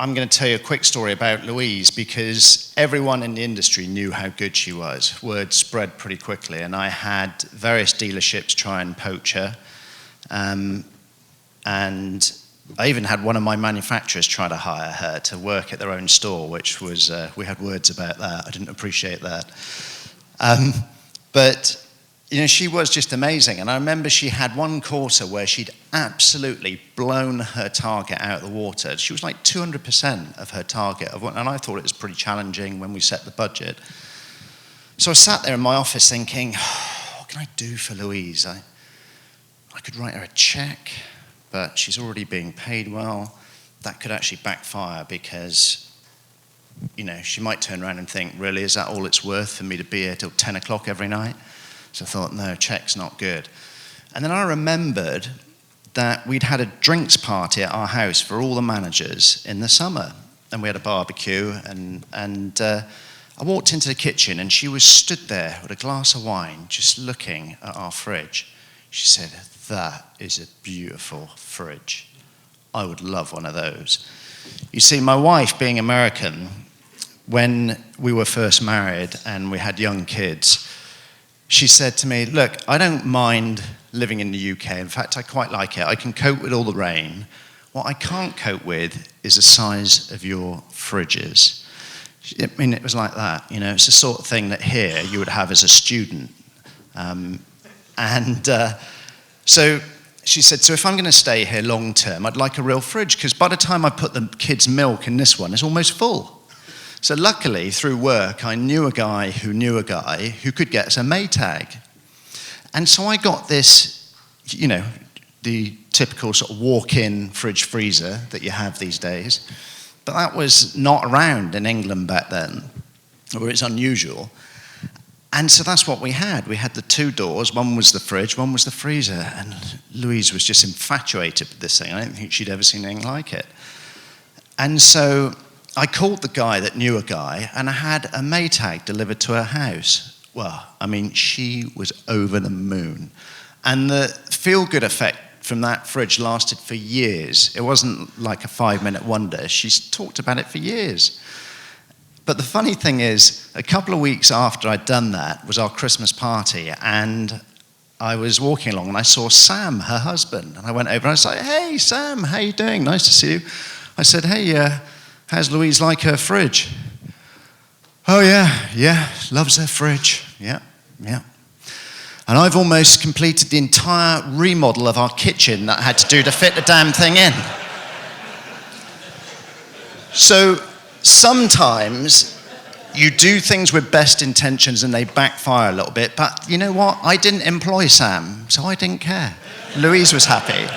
I'm going to tell you a quick story about Louise because everyone in the industry knew how good she was. Word spread pretty quickly, and I had various dealerships try and poach her. And I even had one of my manufacturers try to hire her to work at their own store, which was, we had words about that. I didn't appreciate that. But she was just amazing. And I remember she had one quarter where she'd absolutely blown her target out of the water. She was like 200% of her target, and I thought it was pretty challenging when we set the budget. So I sat there in my office thinking, what can I do for Louise? I could write her a check, but she's already being paid well. That could actually backfire because, she might turn around and think, really, is that all it's worth for me to be here till 10 o'clock every night? So I thought, no, check's not good. And then I remembered that we'd had a drinks party at our house for all the managers in the summer. And we had a barbecue, and I walked into the kitchen, and she was stood there with a glass of wine, just looking at our fridge. She said, that is a beautiful fridge. I would love one of those. You see, my wife, being American, when we were first married and we had young kids, she said to me, look, I don't mind living in the UK. In fact, I quite like it. I can cope with all the rain. What I can't cope with is the size of your fridges. It was like that. It's the sort of thing that here you would have as a student. So she said, so if I'm going to stay here long term, I'd like a real fridge, because by the time I put the kids' milk in this one, it's almost full. So luckily, through work, I knew a guy who knew a guy who could get us a Maytag. And so I got this, the typical sort of walk-in fridge freezer that you have these days. But that was not around in England back then, or it's unusual. And so that's what we had. We had the two doors. One was the fridge, one was the freezer. And Louise was just infatuated with this thing. I don't think she'd ever seen anything like it. And so I called the guy that knew a guy, and I had a Maytag delivered to her house. Well, she was over the moon. And the feel-good effect from that fridge lasted for years. It wasn't like a 5-minute wonder. She's talked about it for years. But the funny thing is, a couple of weeks after I'd done that was our Christmas party, and I was walking along and I saw Sam, her husband, and I went over and I was like, hey, Sam, how you doing? Nice to see you. I said, hey, how's Louise like her fridge? Oh, yeah, loves her fridge. Yeah. And I've almost completed the entire remodel of our kitchen that I had to do to fit the damn thing in. So sometimes you do things with best intentions and they backfire a little bit, but you know what? I didn't employ Sam, so I didn't care. Louise was happy.